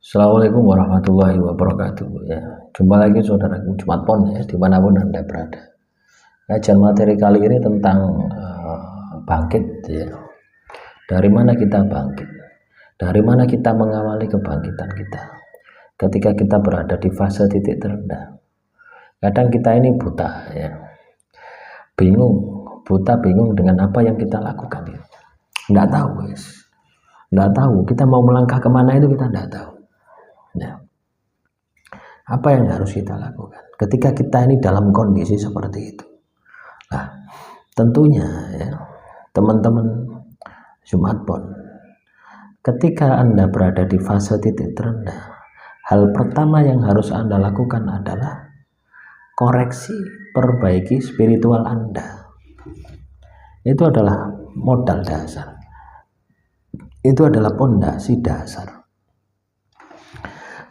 Assalamualaikum warahmatullahi wabarakatuh. Ya, jumpa lagi saudaraku Jumat Pon ya, dimanapun Anda berada. Kajian materi kali ini tentang bangkit ya. Dari mana kita bangkit? Dari mana kita mengawali kebangkitan kita? Ketika kita berada di fase titik terendah. Kadang kita ini buta ya. Bingung dengan apa yang kita lakukan. Enggak tahu, guys. Enggak tahu, kita mau melangkah kemana itu kita enggak tahu. Nah, apa yang harus kita lakukan ketika kita ini dalam kondisi seperti itu? Nah, tentunya ya, teman-teman Jumat Pon, ketika Anda berada di fase titik terendah, hal pertama yang harus Anda lakukan adalah koreksi, perbaiki spiritual Anda. Itu adalah modal dasar. Itu adalah pondasi dasar.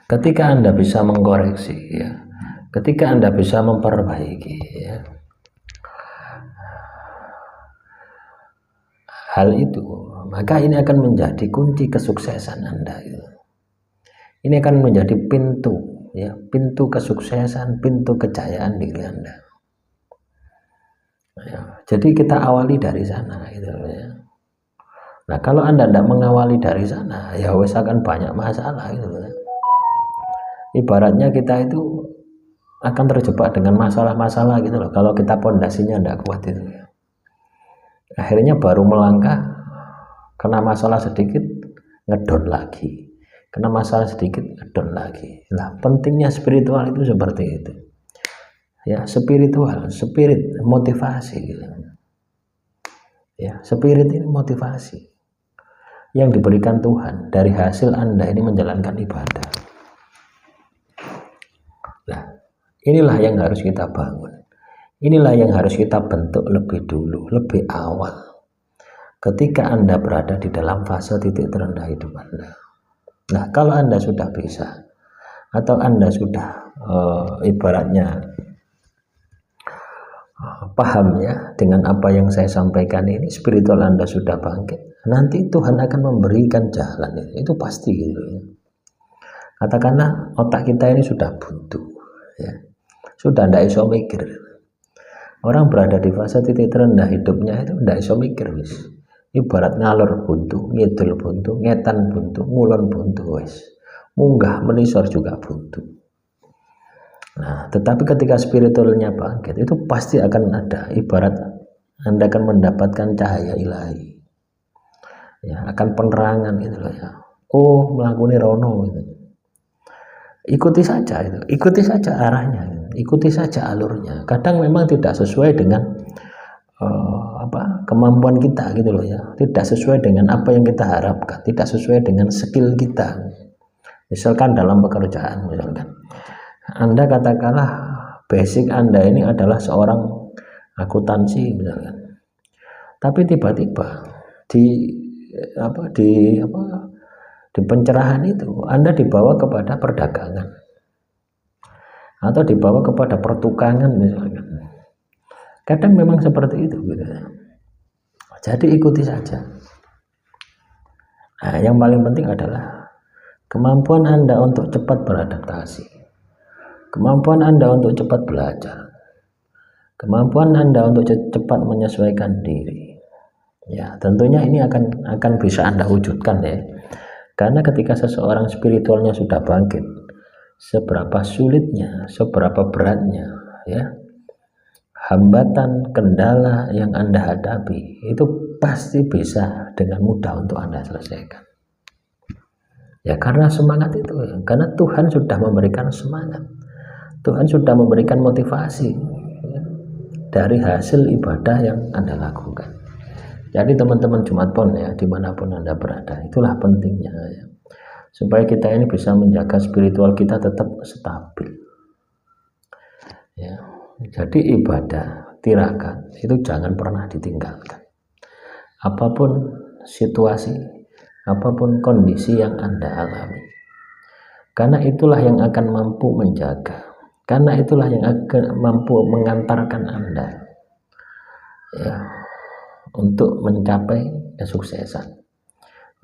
Ketika Anda bisa mengkoreksi ya, ketika Anda bisa memperbaiki ya, hal itu, maka ini akan menjadi kunci kesuksesan Anda gitu. Ini akan menjadi pintu ya, pintu kesuksesan, pintu kejayaan diri Anda ya. Jadi kita awali dari sana gitu ya. Nah, kalau Anda tidak mengawali dari sana ya wes akan banyak masalah gitu ya. Ibaratnya kita itu akan terjebak dengan masalah-masalah gitu loh, kalau kita pondasinya tidak kuat itu ya. Akhirnya baru melangkah, kena masalah sedikit ngedon lagi, kena masalah sedikit ngedon lagi. Nah, pentingnya spiritual itu seperti itu ya. Spiritual, spirit, motivasi gitu ya. Spirit ini motivasi yang diberikan Tuhan dari hasil Anda ini menjalankan ibadah. Nah, inilah yang harus kita bangun. Inilah yang harus kita bentuk lebih dulu, lebih awal. Ketika Anda berada di dalam fase titik terendah hidup Anda. Nah, kalau Anda sudah bisa, atau Anda sudah ibaratnya paham ya dengan apa yang saya sampaikan ini, spiritual Anda sudah bangkit, nanti Tuhan akan memberikan jalan. Itu pasti gitu ya. Katakanlah otak kita ini sudah buntu ya, sudah tidak iso mikir. Orang berada di fase titik terendah hidupnya itu tidak iso mikir wis. Ibarat ngalor buntu, ngidul buntu, ngetan buntu, ngulon buntu wis. Munggah menisor juga buntu. Nah, tetapi ketika spiritualnya bangkit, itu pasti akan ada, ibarat Anda akan mendapatkan cahaya ilahi. Ya, akan penerangan gitu loh ya. Oh, melakukan rono gitu. Ikuti saja itu, ikuti saja arahnya, ikuti saja alurnya. Kadang memang tidak sesuai dengan kemampuan kita gitu loh ya, tidak sesuai dengan apa yang kita harapkan, tidak sesuai dengan skill kita. Misalkan dalam pekerjaan, misalkan Anda katakanlah basic Anda ini adalah seorang akuntansi misalkan, tapi tiba-tiba di pencerahan itu Anda dibawa kepada perdagangan atau dibawa kepada pertukangan misalkan. Kadang memang seperti itu gitu. Jadi ikuti saja. Nah, yang paling penting adalah kemampuan Anda untuk cepat beradaptasi, kemampuan Anda untuk cepat belajar, kemampuan Anda untuk cepat menyesuaikan diri. Ya, tentunya ini akan bisa Anda wujudkan ya. Karena ketika seseorang spiritualnya sudah bangkit, seberapa sulitnya, seberapa beratnya ya, hambatan, kendala yang Anda hadapi itu pasti bisa dengan mudah untuk Anda selesaikan. Ya, karena semangat itu, karena Tuhan sudah memberikan semangat, Tuhan sudah memberikan motivasi ya, dari hasil ibadah yang Anda lakukan. Jadi teman-teman Jumat Pon ya, dimanapun Anda berada, itulah pentingnya ya, supaya kita ini bisa menjaga spiritual kita tetap stabil ya. Jadi ibadah, tirakat itu jangan pernah ditinggalkan. Apapun situasi, apapun kondisi yang Anda alami, karena itulah yang akan mampu menjaga, karena itulah yang akan mampu mengantarkan Anda ya, untuk mencapai kesuksesan,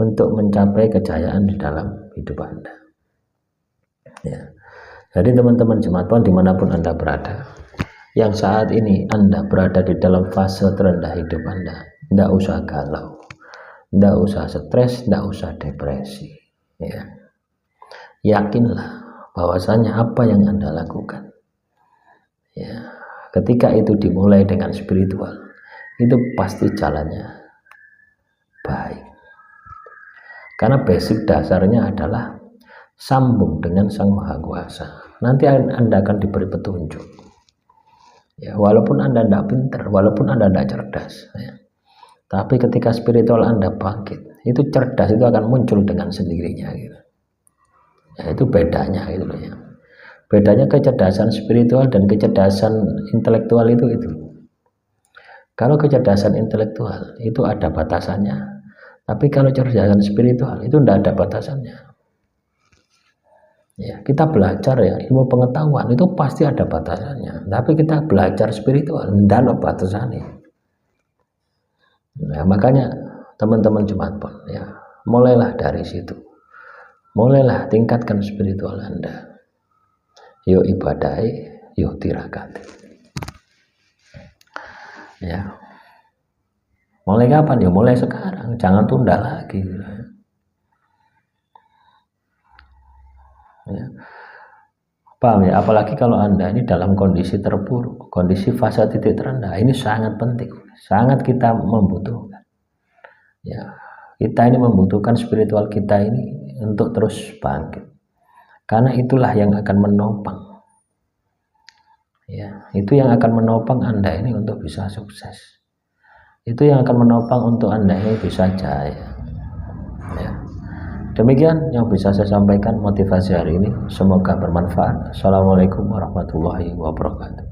untuk mencapai kejayaan di dalam hidup Anda. Ya. Jadi teman-teman jemaat pon dimanapun Anda berada, yang saat ini Anda berada di dalam fase terendah hidup Anda, tidak usah galau, tidak usah stres, tidak usah depresi. Ya. Yakinlah bahwasanya apa yang Anda lakukan, ya, ketika itu dimulai dengan spiritual, itu pasti jalannya baik. Karena basic dasarnya adalah sambung dengan Sang Maha Kuasa. Nanti Anda akan diberi petunjuk. Ya, walaupun Anda tidak pintar, walaupun Anda tidak cerdas, ya, tapi ketika spiritual Anda bangkit, itu cerdas itu akan muncul dengan sendirinya. Gitu. Ya, itu bedanya, gitu ya. Bedanya kecerdasan spiritual dan kecerdasan intelektual itu. Kalau kecerdasan intelektual itu ada batasannya, tapi kalau kecerdasan spiritual itu tidak ada batasannya. Ya, kita belajar ya ilmu pengetahuan itu pasti ada batasannya, tapi kita belajar spiritual tidak ada batasannya. Nah, makanya teman-teman jemaat pon, ya, mulailah dari situ, mulailah tingkatkan spiritual Anda. Yuk ibadahi, yuk tirakati. Ya, mulai kapan? Ya mulai sekarang, jangan tunda lagi. Ya. Paham ya? Apalagi kalau Anda ini dalam kondisi terpuruk, kondisi fase titik terendah, ini sangat penting, sangat kita membutuhkan. Ya, kita ini membutuhkan spiritual kita ini untuk terus bangkit, karena itulah yang akan menopang. Ya, itu yang akan menopang Anda ini untuk bisa sukses. Itu yang akan menopang untuk Anda ini bisa jaya. Ya. Demikian yang bisa saya sampaikan motivasi hari ini. Semoga bermanfaat. Assalamualaikum warahmatullahi wabarakatuh.